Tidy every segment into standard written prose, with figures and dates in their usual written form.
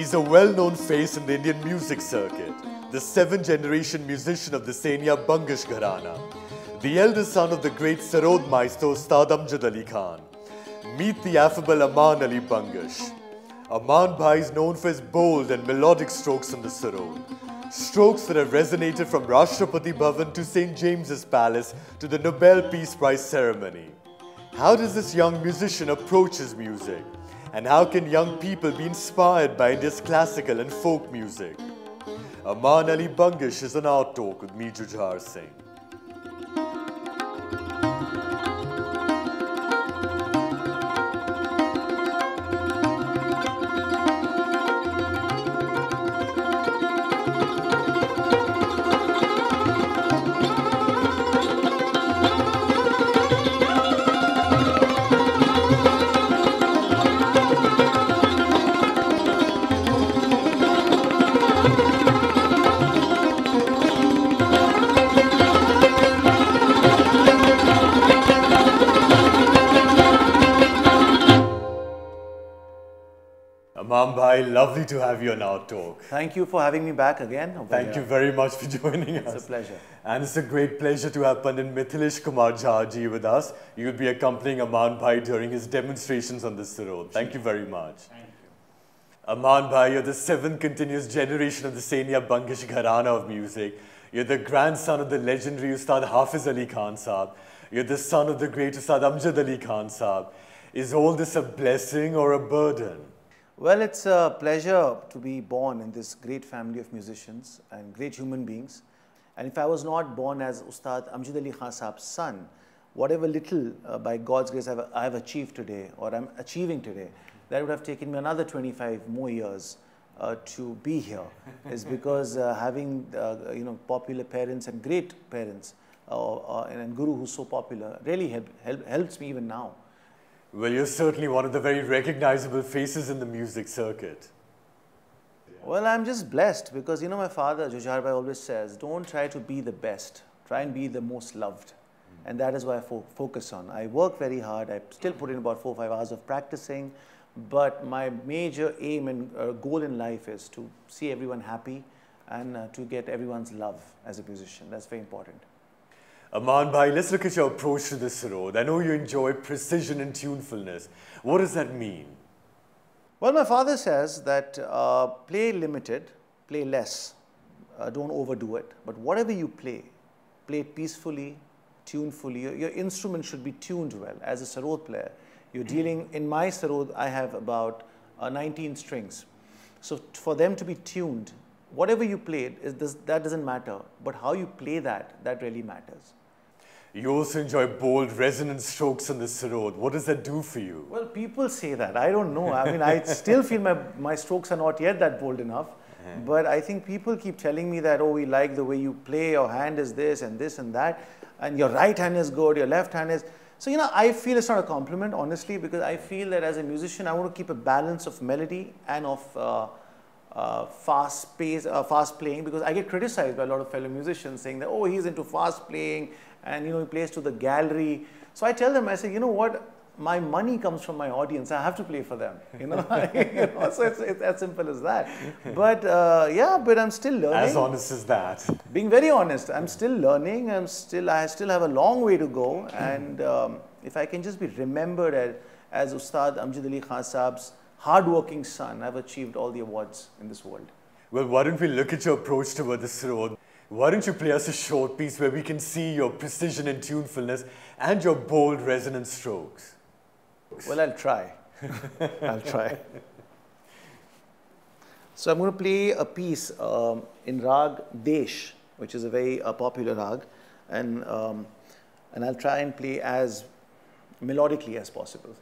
He's a well-known face in the Indian music circuit, the seventh-generation musician of the Senia Bangash Gharana, the eldest son of the great Sarod maestro Ustad Amjad Ali Khan. Meet the affable Amaan Ali Bangash. Amaan Bhai is known for his bold and melodic strokes on the Sarod. Strokes that have resonated from Rashtrapati Bhavan to St. James's Palace to the Nobel Peace Prize ceremony. How does this young musician approach his music? And how can young people be inspired by India's classical and folk music? Amaan Ali Bangash is on Our Talk with me, Jujhar Singh. Amaan Bhai, lovely to have you on Our Talk. Thank you for having me back again. Thank you very much for joining us. It's a pleasure. And it's a great pleasure to have Pandit Mithilesh Kumar Jha ji with us. You will be accompanying Amaan Bhai during his demonstrations on this road. Thank you very much. Thank you. Amaan Bhai, you're the seventh continuous generation of the Senia Bangash Gharana of music. You're the grandson of the legendary Ustad Hafiz Ali Khan Saab. You're the son of the great Ustad Amjad Ali Khan Saab. Is all this a blessing or a burden? Well, it's a pleasure to be born in this great family of musicians and great human beings. And if I was not born as Ustad Amjad Ali Khan Saab's son, whatever little by God's grace I have achieved today or I'm achieving today, that would have taken me another 25 more years to be here. Is because having popular parents and great parents and Guru who's so popular really helps me even now. Well, you're certainly one of the very recognizable faces in the music circuit. Well, I'm just blessed because, my father, Jujhar Bhai, always says, don't try to be the best, try and be the most loved. And that is what I focus on. I work very hard. I still put in about 4 or 5 hours of practicing. But my major aim and goal in life is to see everyone happy and to get everyone's love as a musician. That's very important. Amaan Bhai, let's look at your approach to this road. I know you enjoy precision and tunefulness. What does that mean? Well, my father says that play limited, play less, don't overdo it. But whatever you play it peacefully, tunefully. Your instrument should be tuned well. As a Sarod player, you're dealing, in my Sarod, I have about 19 strings. So for them to be tuned, whatever you played, that doesn't matter. But how you play that really matters. You also enjoy bold, resonant strokes on the Sarod. What does that do for you? Well, people say that. I don't know. I mean, I still feel my strokes are not yet that bold enough. But I think people keep telling me that, oh, we like the way you play, your hand is this and that, and your right hand is good, your left hand is... So, I feel it's not a compliment, honestly, because I feel that as a musician, I want to keep a balance of melody and of fast playing, because I get criticized by a lot of fellow musicians saying that, oh, he's into fast playing and, he plays to the gallery. So I tell them, I say, you know what? My money comes from my audience. I have to play for them, So it's as simple as that. But yeah, but I'm still learning. As honest as that. Being very honest, I'm still learning. I still have a long way to go. And if I can just be remembered as Ustad Amjad Ali Khan Saab's hard-working son, I've achieved all the awards in this world. Well, why don't we look at your approach toward this road? Why don't you play us a short piece where we can see your precision and tunefulness and your bold resonant strokes? Well, I'll try. I'll try. So I'm going to play a piece in Rag Desh, which is a very popular rag, and I'll try and play as melodically as possible.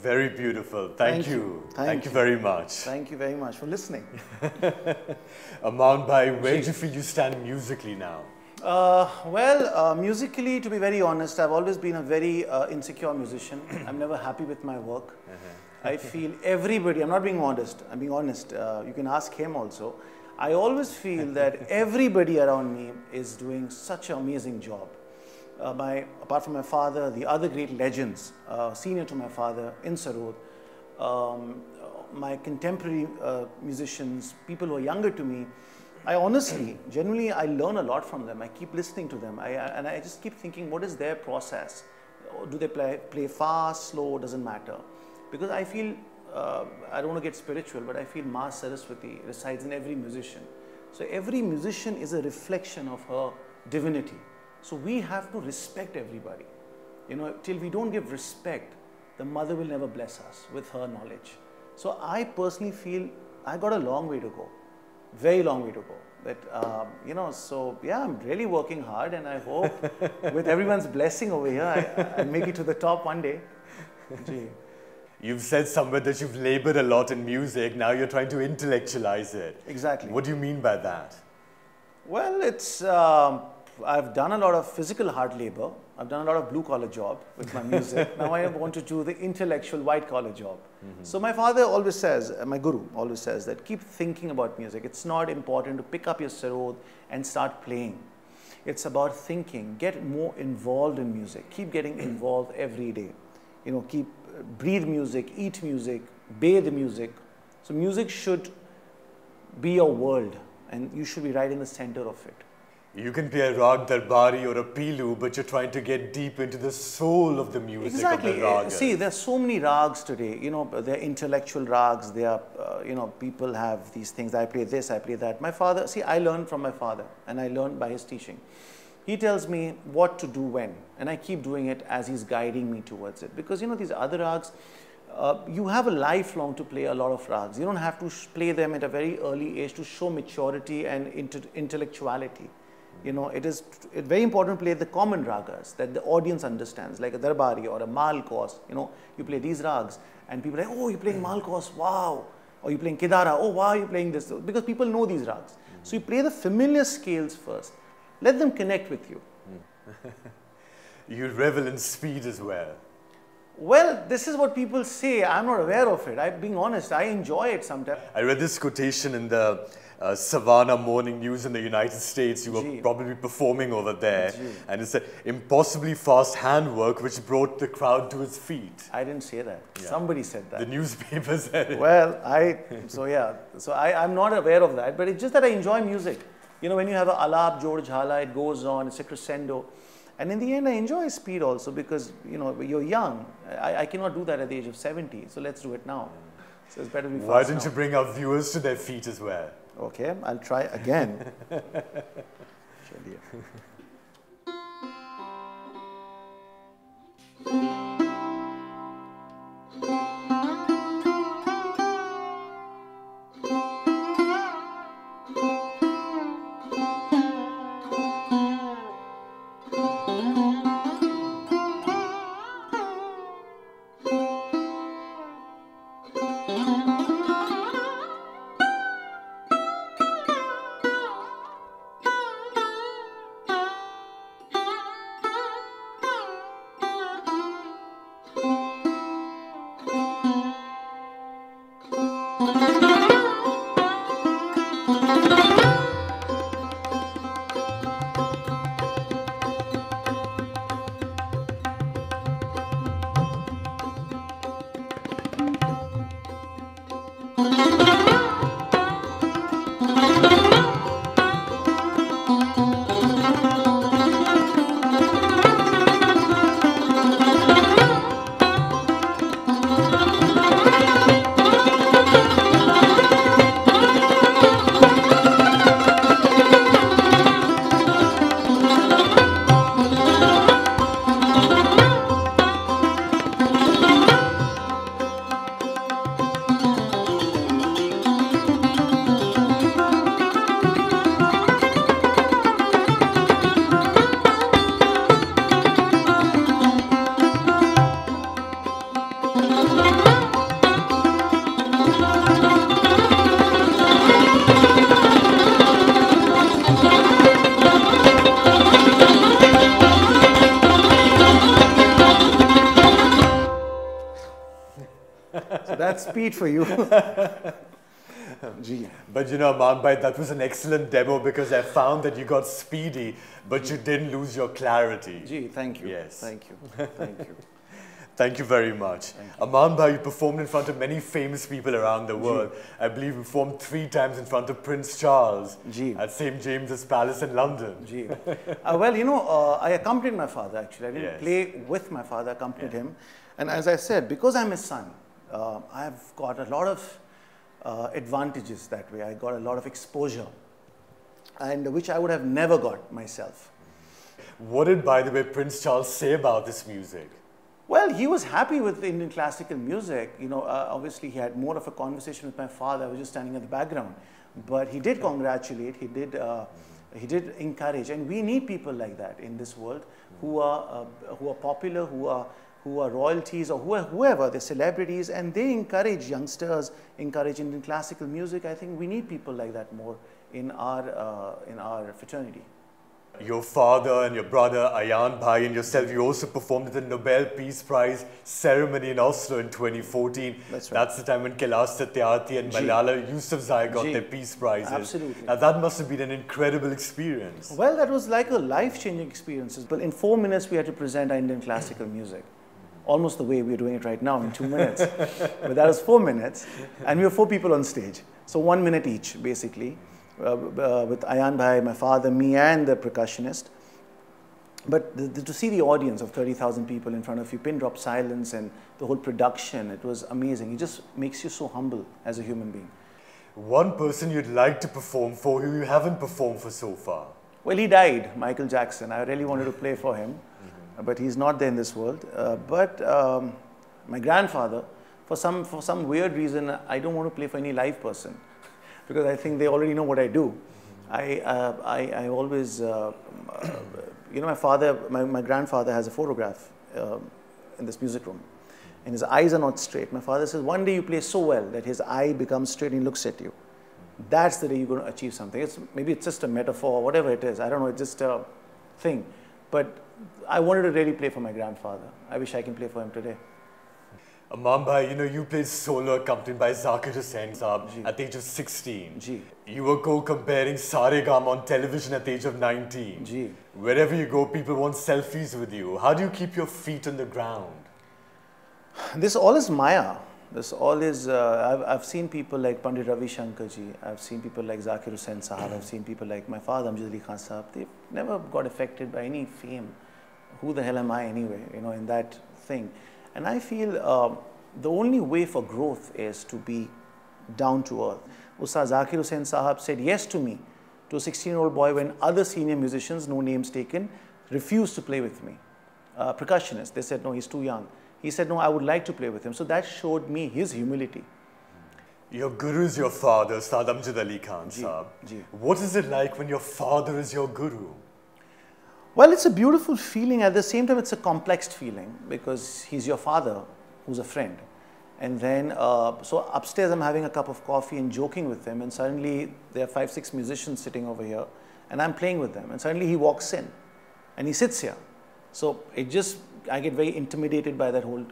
Very beautiful. Thank you. Thank you very much. Thank you very much for listening. Amaan bhai, where do you feel you stand musically now? Musically, to be very honest, I've always been a very insecure musician. I'm never happy with my work. I feel everybody, I'm not being modest, I'm being honest. You can ask him also. I always feel that everybody around me is doing such an amazing job. Apart from my father, the other great legends, senior to my father in Sarod, my contemporary musicians, people who are younger to me, I honestly, genuinely, I learn a lot from them. I keep listening to them, and I just keep thinking, what is their process? Do they play fast, slow? Doesn't matter. Because I feel, I don't want to get spiritual, but I feel Ma Saraswati resides in every musician. So every musician is a reflection of her divinity. So we have to respect everybody. You know, till we don't give respect, the mother will never bless us with her knowledge. So I personally feel I got a long way to go. Very long way to go. But, you know, so yeah, I'm really working hard, and I hope with everyone's blessing over here, I make it to the top one day. Gee. You've said somewhere that you've labored a lot in music, now you're trying to intellectualize it. Exactly. What do you mean by that? Well, it's, I've done a lot of physical hard labor. I've done a lot of blue-collar job with my music. Now I want to do the intellectual white-collar job. So my father always says, my guru always says that keep thinking about music. It's not important to pick up your sarod and start playing. It's about thinking, get more involved in music. Keep getting involved every day. You know, breathe music, eat music, bathe music. So music should be your world, and you should be right in the center of it. You can play a rag darbari or a pilu, but you're trying to get deep into the soul of the music. Exactly. Of the ragas. See, there's so many rags today. You know, they're intellectual rags. They are, you know, people have these things. I play this, I play that. My father, see, I learned from my father, and I learned by his teaching. He tells me what to do when, and I keep doing it as he's guiding me towards it. Because, you know, these other rags, you have a lifelong to play a lot of rags. You don't have to play them at a very early age to show maturity and intellectuality. You know, it's very important to play the common ragas that the audience understands, like a darbari or a malkos. You know, you play these rags, and people are like, oh, you're playing malkos, wow. Or you're playing kidara, oh, wow, you're playing this. Because people know these rags. So you play the familiar scales first. Let them connect with you. You revel in speed as well. Well, this is what people say. I'm not aware of it. I'm being honest. I enjoy it sometimes. I read this quotation in the Savannah Morning News in the United States. You were probably performing over there. And it said, impossibly fast handwork which brought the crowd to its feet. I didn't say that. Yeah. Somebody said that. The newspaper said it. Well, I'm not aware of that. But it's just that I enjoy music. You know, when you have a alap, Jod, Jhala, it goes on, it's a crescendo. And in the end, I enjoy speed also because, you know, you're young. I cannot do that at the age of 70. So let's do it now. So it's better to be fast. Why don't you bring our viewers to their feet as well? Okay, I'll try again. That's speed for you. Gee. But you know, Amaan bhai, that was an excellent demo because I found that you got speedy, but you didn't lose your clarity. Gee, thank you. Yes. Thank you. Thank you. Thank you very much. Amaan bhai, you performed in front of many famous people around the world. I believe you performed 3 times in front of Prince Charles at St. James's Palace in London. Gee. Well, you know, I accompanied my father actually. I didn't play with my father, I accompanied him. And as I said, because I'm his son, I've got a lot of advantages that way. I got a lot of exposure, and which I would have never got myself. What did, by the way, Prince Charles say about this music? Well, he was happy with Indian classical music. You know, obviously he had more of a conversation with my father. I was just standing in the background, but he did congratulate. He did encourage, and we need people like that in this world who are popular, who are royalties or whoever, they're celebrities, and they encourage youngsters, encourage Indian classical music. I think we need people like that more in our fraternity. Your father and your brother Ayan bhai and yourself, you also performed at the Nobel Peace Prize ceremony in Oslo in 2014. That's right. That's the time when Kailash Satyarthi and Malala Yousafzai got their peace prizes. Absolutely. Now that must have been an incredible experience. Well, that was like a life-changing experience. But in 4 minutes, we had to present our Indian classical music. Almost the way we're doing it right now in 2 minutes. But that was 4 minutes. And we were 4 people on stage. So 1 minute each, basically. With Ayan bhai, my father, me, and the percussionist. But to see the audience of 30,000 people in front of you, pin drop silence, and the whole production, it was amazing. It just makes you so humble as a human being. One person you'd like to perform for who you haven't performed for so far? Well, he died, Michael Jackson. I really wanted to play for him, but he's not there in this world. But my grandfather, for some weird reason, I don't want to play for any live person, because I think they already know what I do. I always, you know, my grandfather has a photograph in this music room, and his eyes are not straight. My father says, one day you play so well that his eye becomes straight and he looks at you. That's the day you're going to achieve something. Maybe it's just a metaphor, whatever it is. I don't know, it's just a thing. But I wanted to really play for my grandfather. I wish I can play for him today. Amaan bhai, you know, you played solo accompanied by Zakir Hussain Saab at the age of 16. Gee. You were co-comparing Saregam on television at the age of 19. Gee. Wherever you go, people want selfies with you. How do you keep your feet on the ground? This all is Maya. This all is, I've seen people like Pandit Ravi Shankar ji, I've seen people like Zakir Hussain Sahab, I've seen people like my father Amjad Ali Khan Sahab. They've never got affected by any fame. Who the hell am I anyway, you know, in that thing. And I feel the only way for growth is to be down to earth. Ustad Zakir Hussain Sahab said yes to me, to a 16-year-old boy, when other senior musicians, no names taken, refused to play with me. Percussionists, they said, no, he's too young. He said, no, I would like to play with him. So that showed me his humility. Your guru is your father, Ustad Amjad Ali Khan Sahab. What is it like when your father is your guru? Well, it's a beautiful feeling. At the same time, it's a complex feeling, because he's your father, who's a friend. And then, so upstairs, I'm having a cup of coffee and joking with him. And suddenly, there are 5, 6 musicians sitting over here. And I'm playing with them. And suddenly, he walks in. And he sits here. So it just, I get very intimidated by that whole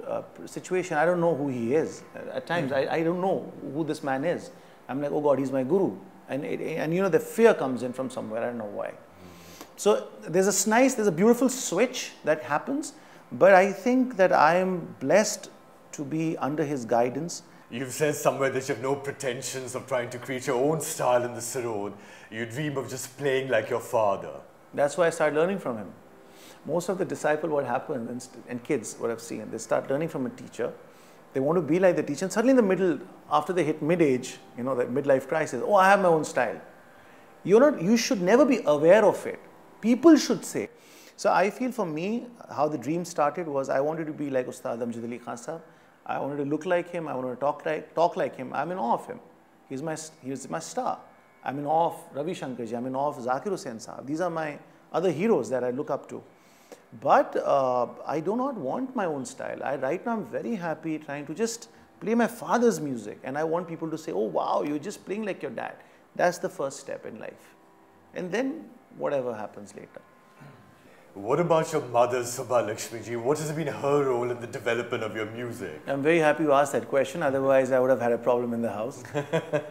situation. I don't know who he is. At times, I don't know who this man is. I'm like, oh God, he's my guru. And you know, the fear comes in from somewhere. I don't know why. So there's a beautiful switch that happens. But I think that I am blessed to be under his guidance. You've said somewhere that you have no pretensions of trying to create your own style in the Sarod. You dream of just playing like your father. That's why I started learning from him. Most of the disciples, what happens, and kids, what I've seen, they start learning from a teacher. They want to be like the teacher. And suddenly in the middle, after they hit mid-age, you know, that midlife crisis, oh, I have my own style. You should never be aware of it. People should say. So I feel for me, how the dream started was I wanted to be like Ustad Amjad Ali Khan Sahab. I wanted to look like him. I wanted to talk like him. I'm in awe of him. He's my star. I'm in awe of Ravi Shankar ji. I'm in awe of Zakir Hussain Sahab. These are my other heroes that I look up to. But I do not want my own style. Right now, I'm very happy trying to just play my father's music. And I want people to say, oh, wow, you're just playing like your dad. That's the first step in life. And then whatever happens later. What about your mother, Subha Lakshmi ji? What has been her role in the development of your music? I'm very happy you asked that question, otherwise I would have had a problem in the house.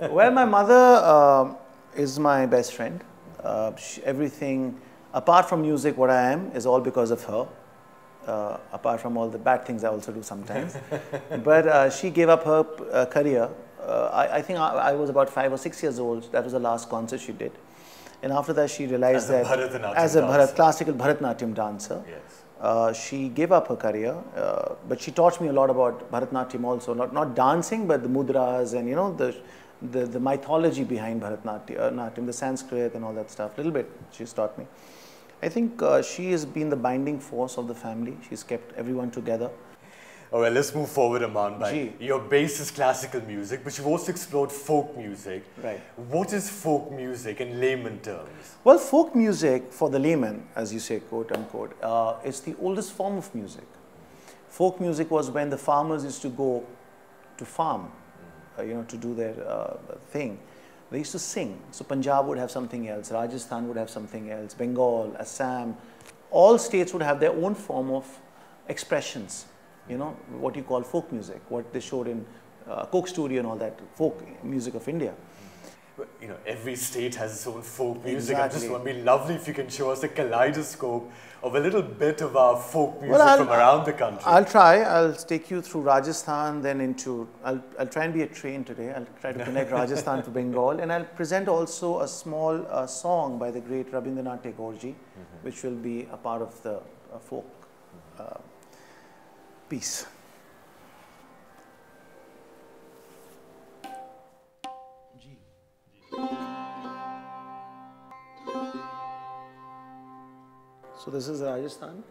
Well, my mother is my best friend. Everything, apart from music, what I am is all because of her. Apart from all the bad things I also do sometimes. But she gave up her career. I think I was about 5 or 6 years old. That was the last concert she did. And after that, she realized that as a classical Bharatanatyam dancer, yes. She gave up her career. But she taught me a lot about Bharatanatyam also. Not dancing, but the mudras and, you know, the mythology behind Bharatanatyam, the Sanskrit and all that stuff. A little bit she's taught me. I think she has been the binding force of the family. She's kept everyone together. All right, let's move forward, Amaan bhai. Your base is classical music, but you've also explored folk music. Right. What is folk music in layman terms? Well, folk music, for the layman, as you say, quote unquote, is the oldest form of music. Folk music was when the farmers used to go to farm, you know, to do their thing. They used to sing. So Punjab would have something else, Rajasthan would have something else, Bengal, Assam. All states would have their own form of expressions. You know, what you call folk music, what they showed in Coke Studio and all that, folk music of India. You know, every state has its own folk music. Exactly. I just want to be lovely if you can show us a kaleidoscope of a little bit of our folk music from around the country. I'll try. I'll take you through Rajasthan, then into, I'll try and be a train today. I'll try to connect Rajasthan to Bengal, and I'll present also a small song by the great Rabindranath Tagore ji, which will be a part of the folk piece. So this is Rajasthan.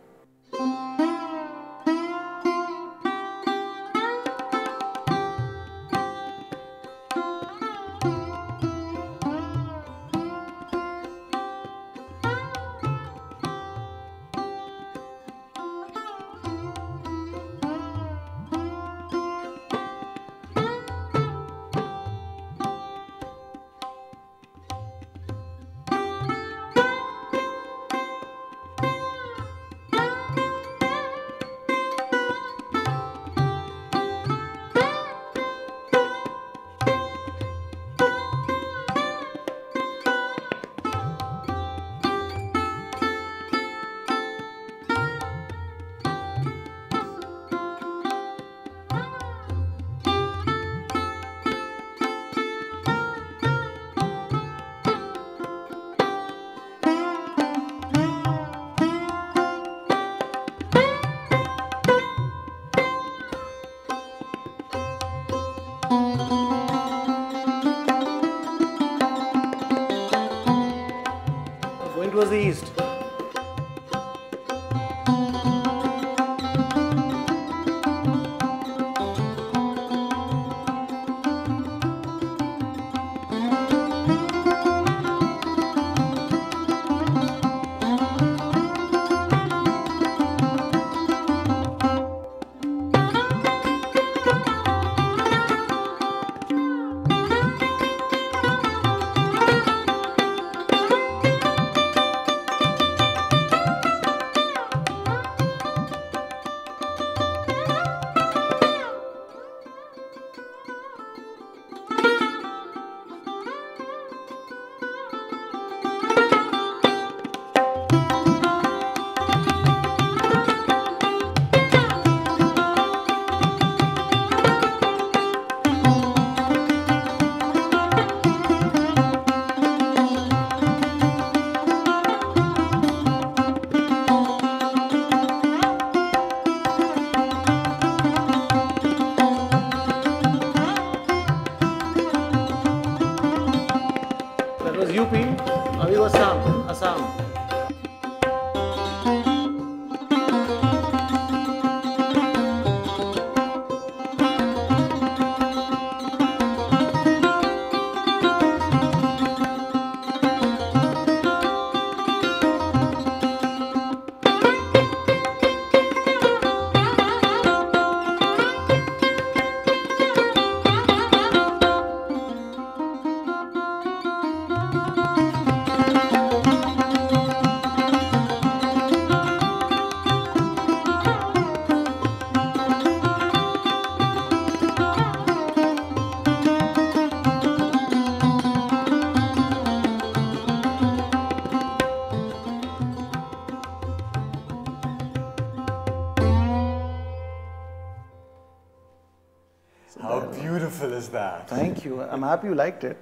beautiful is that? Thank you. I'm happy you liked it.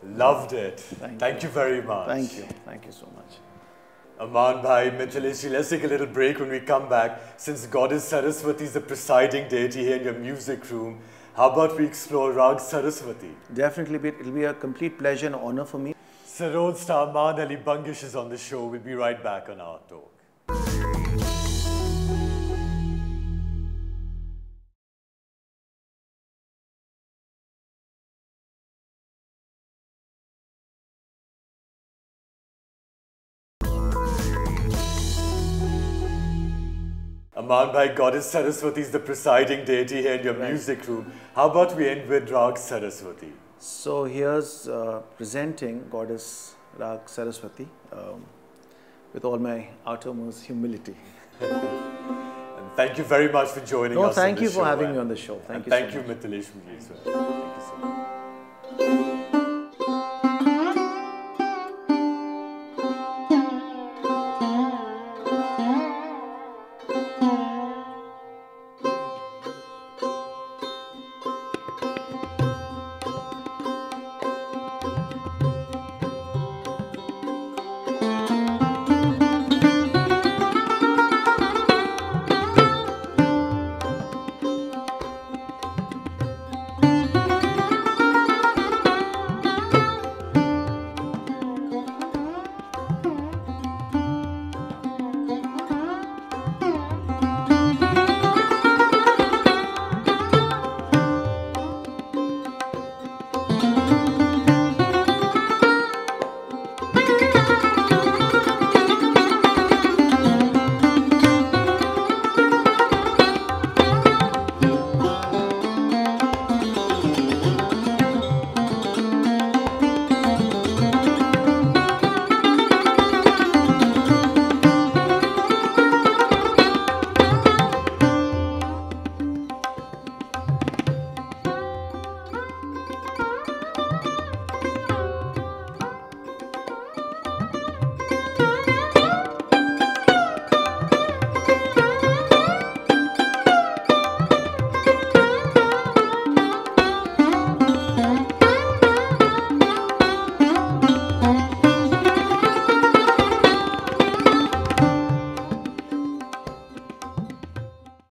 Loved it. Thank you very much. Thank you. Thank you so much. Amaan bhai, Mithilesh, let's take a little break. When we come back, since Goddess Saraswati is the presiding deity here in your music room, how about we explore Rag Saraswati? Definitely, it'll be a complete pleasure and honor for me. Sarod star Amaan Ali Bangash is on the show. We'll be right back on our talk. Amaan bhai, Goddess Saraswati is the presiding deity here in your music room. How about we end with Rag Saraswati? So here's presenting Goddess Rag Saraswati with all my uttermost humility. And thank you very much for joining us. Thank you for having me on the show. Thank you so much. Thank you, Mithilesh, as well. Thank you so much.